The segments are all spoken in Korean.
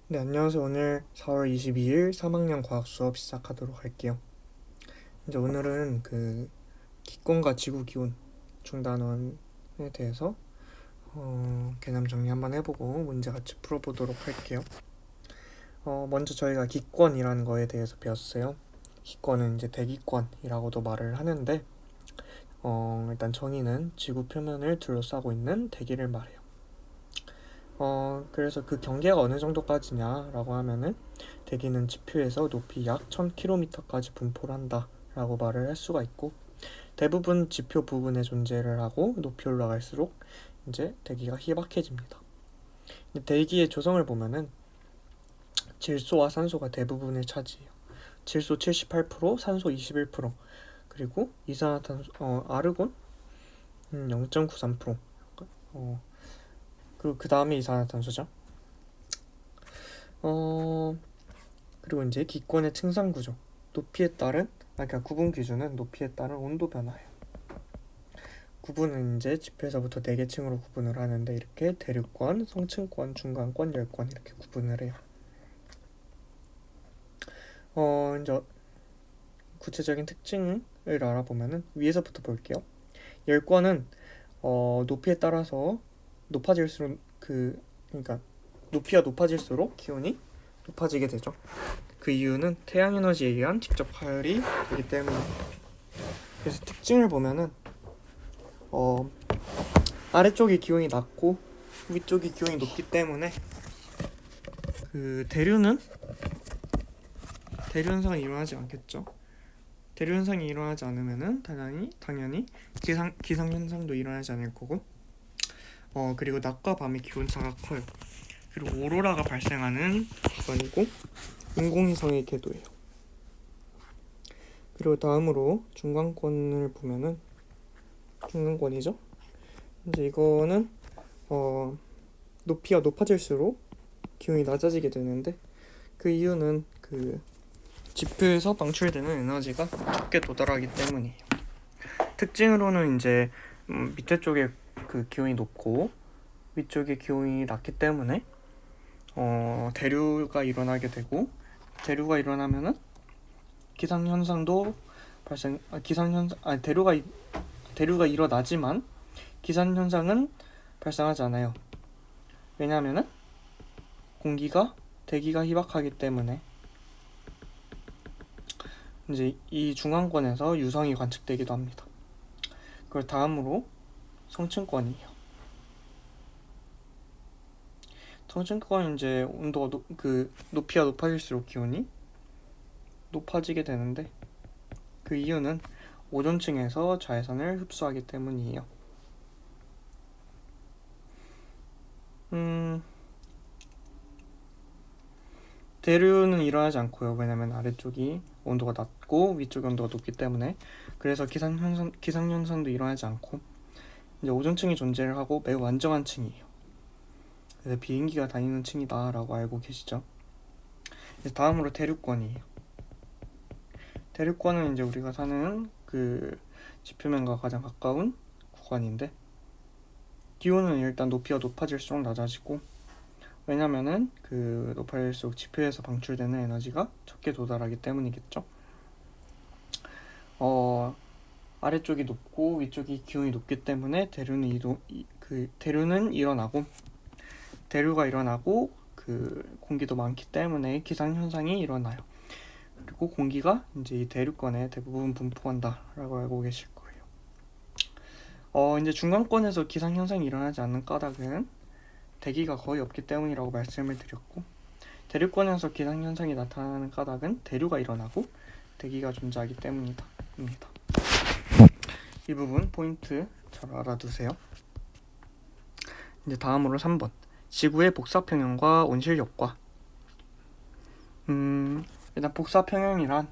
네, 안녕하세요. 오늘 4월 22일 3학년 과학 수업 시작하도록 할게요. 이제 오늘은 기권과 지구 기온 중단원에 대해서 개념 정리 한번 해보고 문제 같이 풀어보도록 할게요. 먼저 저희가 기권이라는 거에 대해서 배웠어요. 기권은 이제 대기권이라고도 말을 하는데 일단 정의는 지구 표면을 둘러싸고 있는 대기를 말해요. 그래서 그 경계가 어느 정도까지냐라고 하면은 대기는 지표에서 높이 약 1000km까지 분포를 한다 라고 말을 할 수가 있고, 대부분 지표 부분에 존재를 하고 높이 올라갈수록 이제 대기가 희박해집니다. 대기의 조성을 보면은 질소와 산소가 대부분을 차지해요. 질소 78%, 산소 21%, 그리고 이산화탄소, 아르곤 0.93%, 그리고 그 다음에 이산화탄소죠. 그리고 이제 기권의 층상 구조, 높이에 따른 그러니까 구분 기준은 높이에 따른 온도 변화예요. 구분은 이제 지표에서부터 4개 층으로 구분을 하는데, 이렇게 대륙권, 성층권, 중간권, 열권 이렇게 구분을 해요. 이제 구체적인 특징을 알아보면은 위에서부터 볼게요. 열권은 높이에 따라서 높아질수록 그러니까 높이가 높아질수록 기온이 높아지게 되죠. 그 이유는 태양 에너지에 의한 직접 파열이 되기 때문입니다. 그래서 특징을 보면은 아래쪽이 기온이 낮고 위쪽이 기온이 높기 때문에 대류 현상이 일어나지 않겠죠. 대류 현상이 일어나지 않으면은 당연히 기상 현상도 일어나지 않을 거고, 그리고 낮과 밤의 기온차가 커요. 그리고 오로라가 발생하는 구간이고 인공위성의 궤도예요. 그리고 다음으로 중간권을 보면은 중간권이죠. 이제 이거는 높이가 높아질수록 기온이 낮아지게 되는데, 그 이유는 지표에서 방출되는 에너지가 적게 도달하기 때문이에요. 특징으로는 이제 밑에 쪽에 기온이 높고 위쪽에 기온이 낮기 때문에 대류가 일어나게 되고, 대류가 일어나면은 기상 현상도 대류가 일어나지만 기상 현상은 발생하지 않아요. 왜냐하면은 대기가 희박하기 때문에. 이제 이 중간권에서 유성이 관측되기도 합니다. 그리고 다음으로 성층권이에요. 성층권은 이제 높이가 높아질수록 기온이 높아지게 되는데, 그 이유는 오존층에서 자외선을 흡수하기 때문이에요. 대류는 일어나지 않고요. 왜냐면 아래쪽이 온도가 낮고 위쪽이 온도가 높기 때문에. 그래서 기상 현상도 일어나지 않고, 이제 오존층이 존재를 하고 매우 안정한 층이에요. 그래서 비행기가 다니는 층이다라고 알고 계시죠? 다음으로 대륙권이에요. 대륙권은 이제 우리가 사는 지표면과 가장 가까운 구간인데, 기온은 일단 높이가 높아질수록 낮아지고, 왜냐면은 높아질수록 지표에서 방출되는 에너지가 적게 도달하기 때문이겠죠. 아래쪽이 높고 위쪽이 기온이 높기 때문에 대류는 일어나고, 대류가 일어나고 공기도 많기 때문에 기상 현상이 일어나요. 그리고 공기가 이제 이 대륙권에 대부분 분포한다라고 알고 계실 거예요. 이제 중간권에서 기상 현상이 일어나지 않는 까닭은 대기가 거의 없기 때문이라고 말씀을 드렸고, 대륙권에서 기상 현상이 나타나는 까닭은 대류가 일어나고 대기가 존재하기 때문입니다. 이 부분 포인트 잘 알아두세요. 이제 다음으로 3번, 지구의 복사평형과 온실력과. 일단 복사평형이란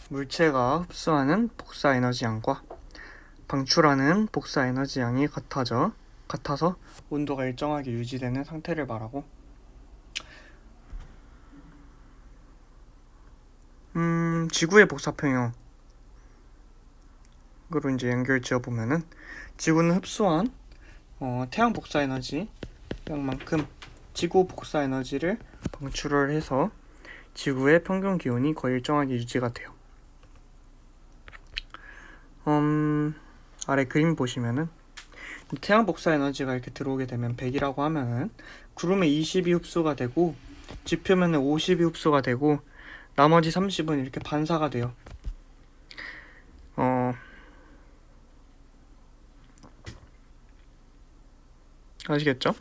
물체가 흡수하는 복사 에너지 양과 방출하는 복사 에너지 양이 같아서 온도가 일정하게 유지되는 상태를 말하고, 지구의 복사평형으로 이제 연결 지어보면은, 지구는 흡수한 태양 복사 에너지 양만큼 지구 복사 에너지를 방출을 해서 지구의 평균 기온이 거의 일정하게 유지가 돼요. 아래 그림 보시면은 태양 복사 에너지가 이렇게 들어오게 되면 100이라고 하면은 구름의 20이 흡수가 되고 지표면에 50이 흡수가 되고 나머지 30은 이렇게 반사가 돼요. 아시겠죠?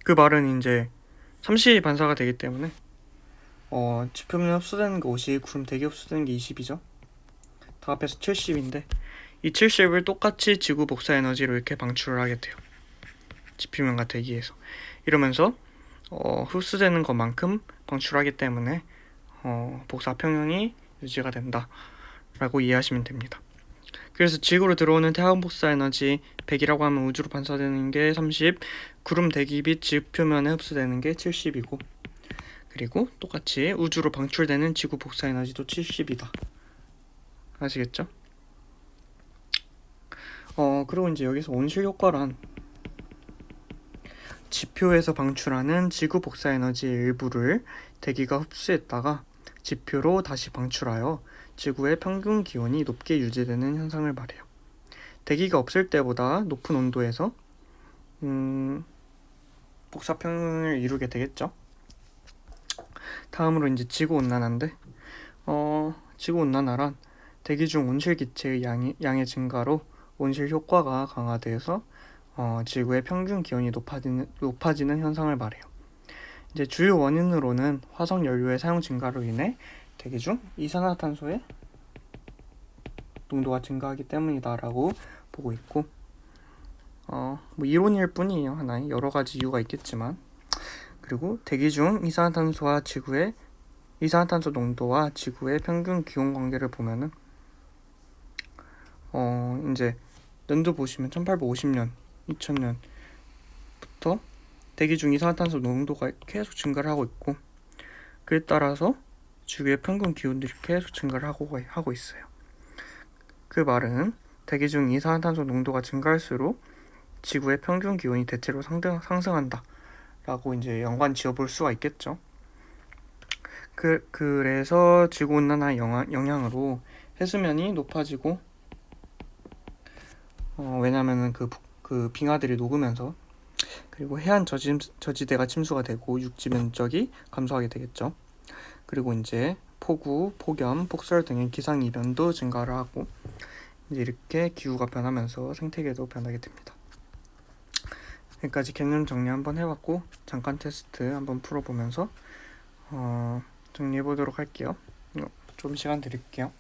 그 말은 이제 30이 반사가 되기 때문에 지표면에 흡수되는 게 50, 구름 대기 흡수되는 게 20이죠. 다 합해서 70인데 이 70을 똑같이 지구 복사 에너지로 이렇게 방출을 하게 돼요. 지표면과 대기에서. 이러면서 흡수되는 것만큼 방출하기 때문에 복사 평형이 유지가 된다 라고 이해하시면 됩니다. 그래서 지구로 들어오는 태양 복사 에너지 100이라고 하면 우주로 반사되는 게 30, 구름 대기 빛 지표면에 흡수되는 게 70이고, 그리고 똑같이 우주로 방출되는 지구 복사 에너지도 70이다. 아시겠죠? 그리고 이제 여기서 온실 효과란 지표에서 방출하는 지구 복사 에너지의 일부를 대기가 흡수했다가 지표로 다시 방출하여 지구의 평균 기온이 높게 유지되는 현상을 말해요. 대기가 없을 때보다 높은 온도에서 복사 평형을 이루게 되겠죠. 다음으로 이제 지구 온난화인데, 지구 온난화란 대기 중 온실 기체의 양의 증가로 온실 효과가 강화되어서 지구의 평균 기온이 높아지는 현상을 말해요. 이제 주요 원인으로는 화석 연료의 사용 증가로 인해 대기 중 이산화탄소의 농도가 증가하기 때문이다라고 보고 있고, 뭐 이론일 뿐이에요. 하나의 여러 가지 이유가 있겠지만, 그리고 대기 중 이산화탄소 농도와 지구의 평균 기온 관계를 보면은 이제 연도 보시면 1850년, 2000년부터 대기 중 이산화탄소 농도가 계속 증가를 하고 있고, 그에 따라서 지구의 평균 기온들이 계속 증가를 하고 있어요. 그 말은 대기 중 이산화탄소 농도가 증가할수록 지구의 평균 기온이 대체로 상승한다 라고 이제 연관 지어볼 수가 있겠죠. 그래서 지구온난화 영향으로 해수면이 높아지고, 왜냐면은 그 빙하들이 녹으면서, 그리고 해안 저지대가 침수가 되고 육지 면적이 감소하게 되겠죠. 그리고 이제 폭우, 폭염, 폭설 등의 기상 이변도 증가를 하고, 이제 이렇게 기후가 변하면서 생태계도 변하게 됩니다. 여기까지 개념 정리 한번 해봤고, 잠깐 테스트 한번 풀어보면서 정리해보도록 할게요. 좀 시간 드릴게요.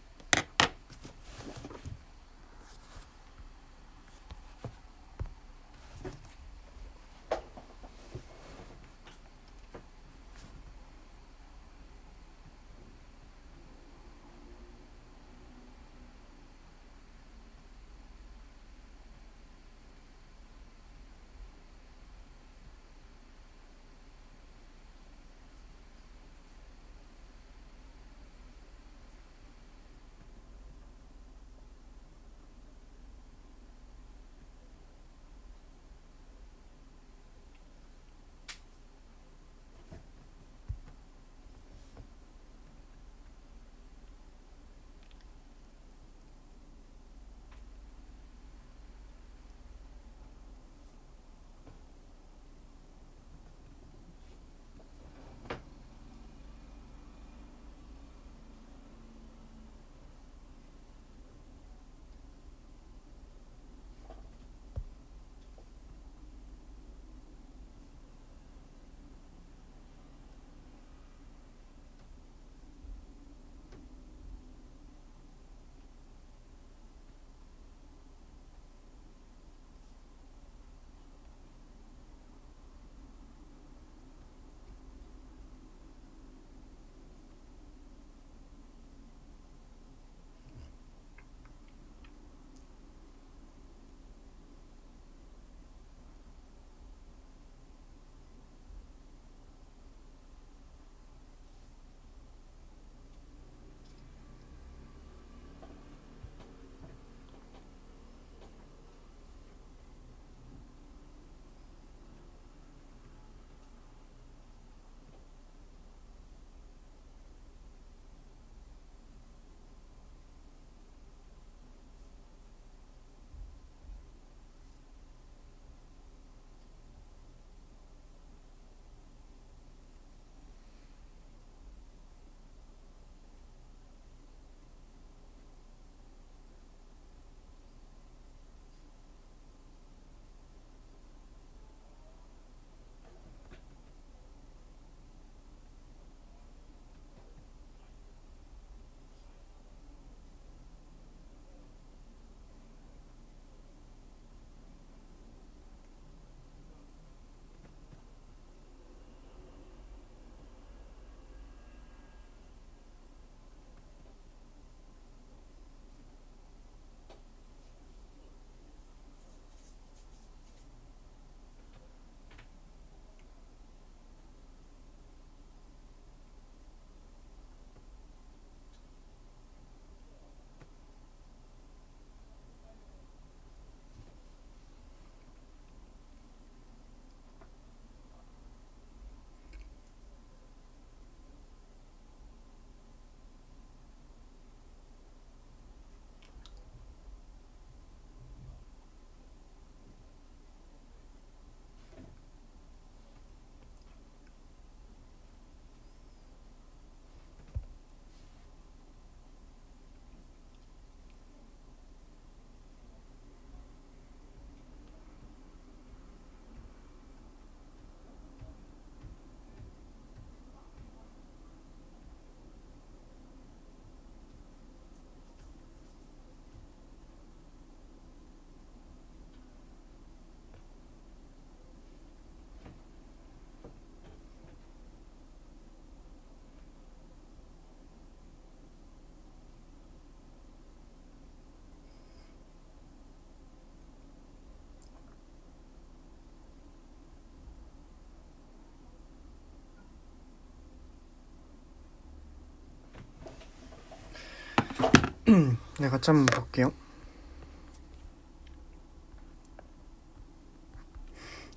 네, 같이 한번 볼게요.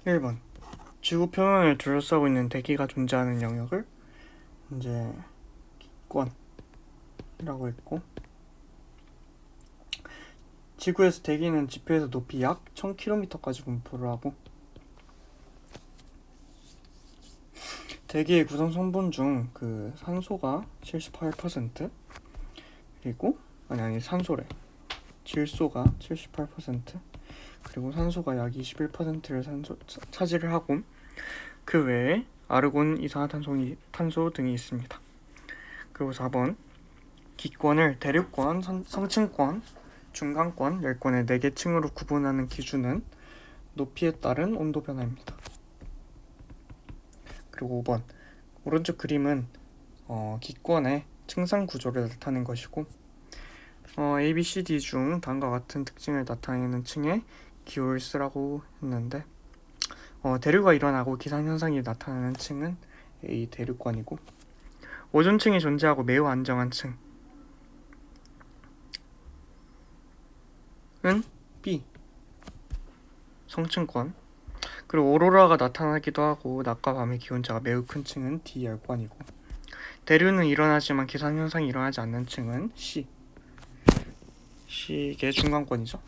1번. 지구 표면을 둘러싸고 있는 대기가 존재하는 영역을 이제 기권이라고 했고, 지구에서 대기는 지표에서 높이 약 1000km까지 분포를 하고, 대기의 구성 성분 중 그 산소가 78%, 그리고 산소래. 질소가 78%, 그리고 산소가 약 21%를 차지를 하고, 그 외에 아르곤, 이산화탄소 등이 있습니다. 그리고 4번. 기권을 대륙권, 성층권, 중간권, 열권의 4개 층으로 구분하는 기준은 높이에 따른 온도 변화입니다. 그리고 5번. 오른쪽 그림은 기권의 층상 구조를 나타낸 것이고, A, B, C, D 중 다음과 같은 특징을 나타내는 층에 기호를 쓰라고 했는데, 대류가 일어나고 기상현상이 나타나는 층은 A, 대륙권이고, 오존층이 존재하고 매우 안정한 층은 B, 성층권. 그리고 오로라가 나타나기도 하고 낮과 밤의 기온차가 매우 큰 층은 D, 열권이고, 대류는 일어나지만 기상현상이 일어나지 않는 층은 C, 이게 중간권이죠.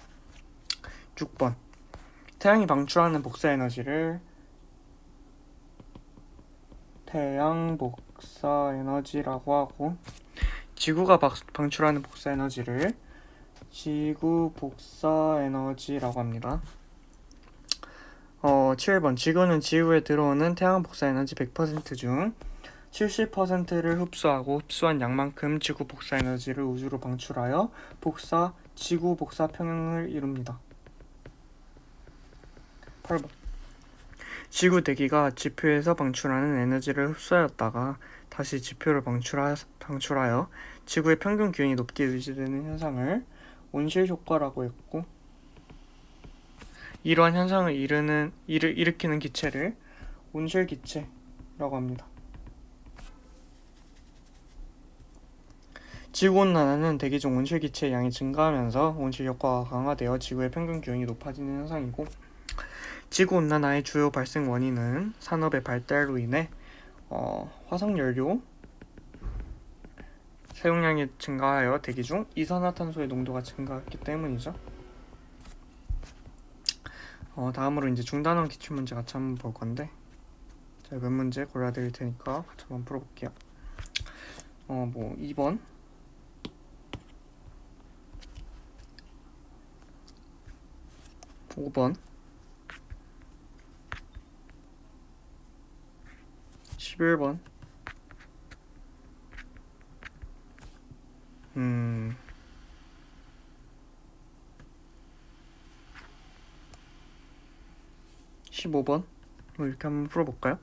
6번. 태양이 방출하는 복사 에너지를 태양 복사 에너지라고 하고, 지구가 방출하는 복사 에너지를 지구 복사 에너지라고 합니다. 7번. 지구는 지구에 들어오는 태양 복사 에너지 100% 중 70%를 흡수하고 흡수한 양만큼 지구 복사 에너지를 우주로 방출하여 지구 복사 평형을 이룹니다. 8번. 지구 대기가 지표에서 방출하는 에너지를 흡수하였다가 다시 지표를 방출하여 지구의 평균 기온이 높게 유지되는 현상을 온실 효과라고 했고, 이러한 현상을 일으키는 기체를 온실 기체라고 합니다. 지구온난화는 대기 중 온실 기체의 양이 증가하면서 온실 효과가 강화되어 지구의 평균 기온이 높아지는 현상이고, 지구온난화의 주요 발생 원인은 산업의 발달로 인해 화석연료 사용량이 증가하여 대기 중 이산화탄소의 농도가 증가했기 때문이죠. 다음으로 이제 중단원 기출문제 같이 한번 볼 건데, 제가 몇 문제 골라드릴 테니까 같이 한번 풀어볼게요. 2번, 5번, 11번, 15번 이렇게 한번 풀어볼까요?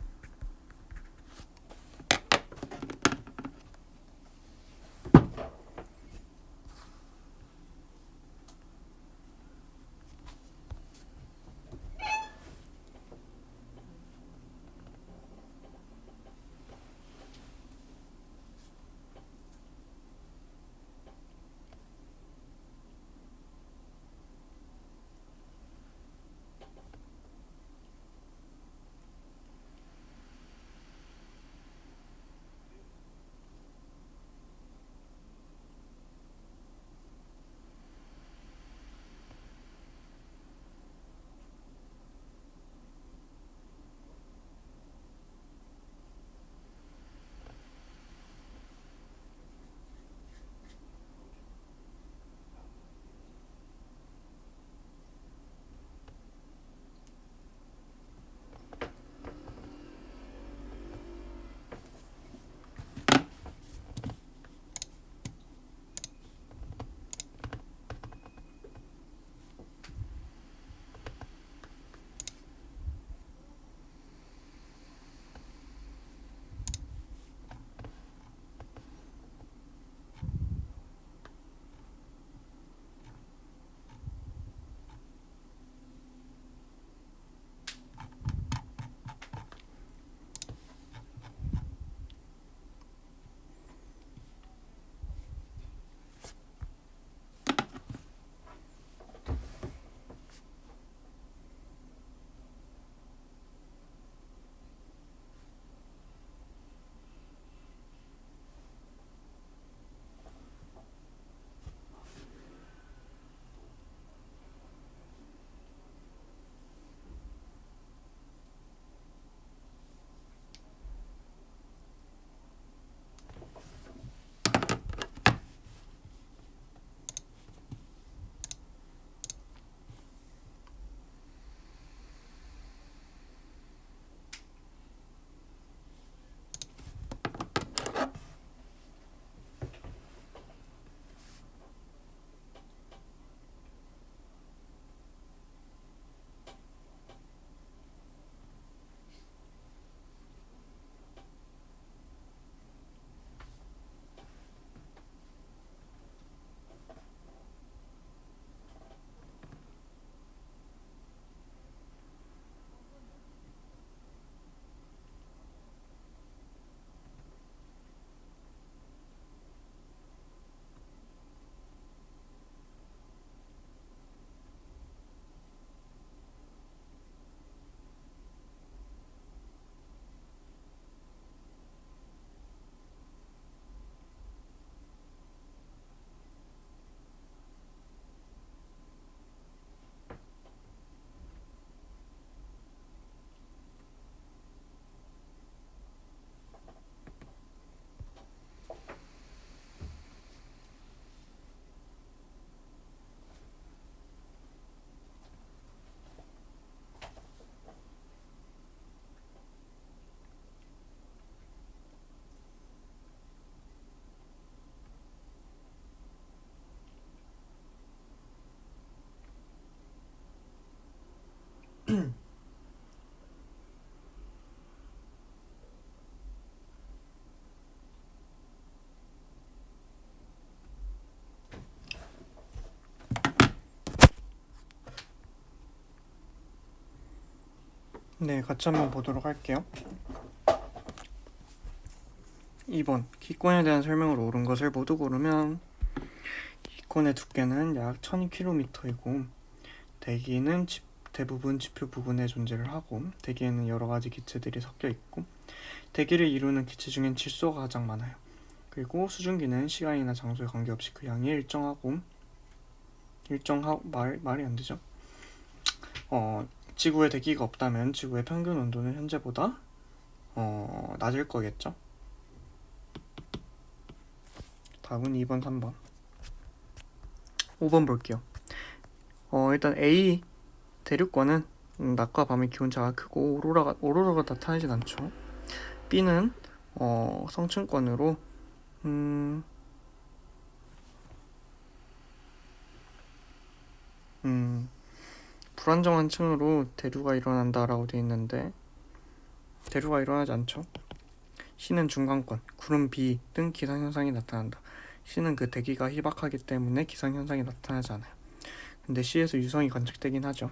네, 같이 한번 보도록 할게요. 2번, 기권에 대한 설명으로 옳은 것을 모두 고르면 기권의 두께는 약 1000km이고 대기는 대부분 지표 부근에 존재를 하고 대기에는 여러 가지 기체들이 섞여 있고 대기를 이루는 기체 중엔 질소가 가장 많아요. 그리고 수증기는 시간이나 장소에 관계없이 그 양이 말이 안 되죠. 지구에 대기가 없다면 지구의 평균 온도는 현재보다 낮을 거겠죠. 답은 2번, 3번. 5번 볼게요. 일단 A 대륙권은 낮과 밤의 기온차가 크고 오로라가 나타나진 않죠. B는 성층권으로 불안정한 층으로 대류가 일어난다라고 되어 있는데 대류가 일어나지 않죠. C는 중간권, 구름, 비 등 기상현상이 나타난다. C는 그 대기가 희박하기 때문에 기상현상이 나타나지 않아요. 근데 C에서 유성이 관측되긴 하죠.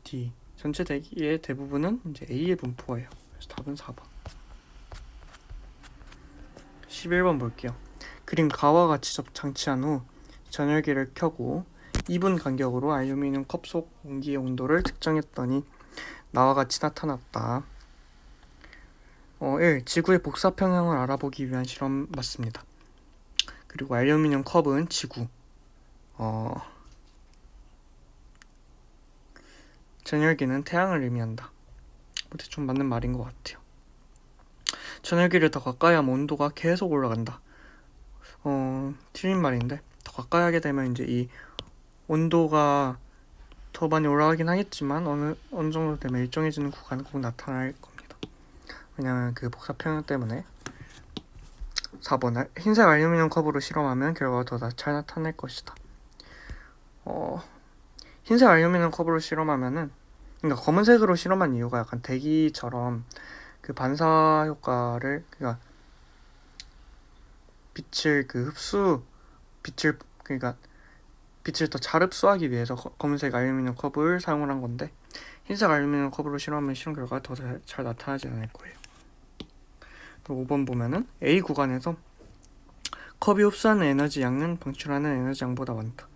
D, 전체 대기의 대부분은 이제 A의 분포예요. 그래서 답은 4번. 11번 볼게요. 그림 가와 같이 장치한 후 전열기를 켜고 2분 간격으로 알루미늄 컵 속 공기의 온도를 측정했더니 나와 같이 나타났다. 1. 지구의 복사 평형을 알아보기 위한 실험 맞습니다. 그리고 알루미늄 컵은 지구, 전열기는 태양을 의미한다. 좀 맞는 말인 것 같아요. 전열기를 더 가까이 하면 온도가 계속 올라간다. 틀린 말인데 더 가까이 하게 되면 이제 이 온도가 더 많이 올라가긴 하겠지만 어느 정도 되면 일정해지는 구간은 꼭 나타날 겁니다. 왜냐면 그 복사 평형 때문에. 4번, 흰색 알루미늄 컵으로 실험하면 결과가 더 잘 나타날 것이다. 흰색 알루미늄 컵으로 실험하면은, 그러니까 검은색으로 실험한 이유가 약간 대기처럼 그 반사 효과를, 그러니까 빛을 더 잘 흡수하기 위해서 검은색 알루미늄 컵을 사용을 한 건데, 흰색 알루미늄 컵으로 실험하면 실험 결과가 더 잘 나타나지 않을 거예요. 5번 보면은 A 구간에서 컵이 흡수하는 에너지 양은 방출하는 에너지 양보다 많다.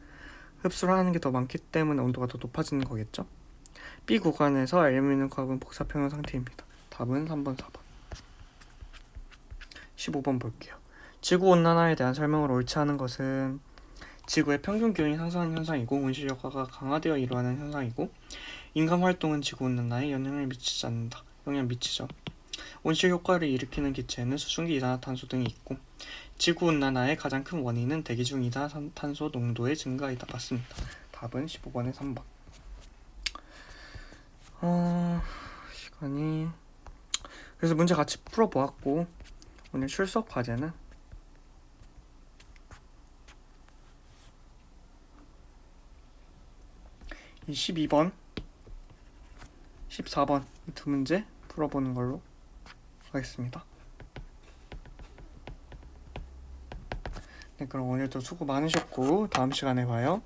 흡수를 하는 게 더 많기 때문에 온도가 더 높아지는 거겠죠. B 구간에서 알루미늄 컵은 복사평형 상태입니다. 답은 3번, 4번. 15번 볼게요. 지구온난화에 대한 설명을 옳지 않은 것은 지구의 평균 기온이 상승하는 현상이고 온실 효과가 강화되어 일어나는 현상이고 인간 활동은 지구온난화에 영향을 미치죠. 온실 효과를 일으키는 기체에는 수증기, 이산화탄소 등이 있고 지구온난화의 가장 큰 원인은 대기 중 이산화탄소 농도의 증가이다. 맞습니다. 답은 15번에 3번. 시간이 그래서 문제 같이 풀어보았고 오늘 출석 과제는 12번, 14번 이 두 문제 풀어보는 걸로 하겠습니다. 네, 그럼 오늘도 수고 많으셨고 다음 시간에 봐요.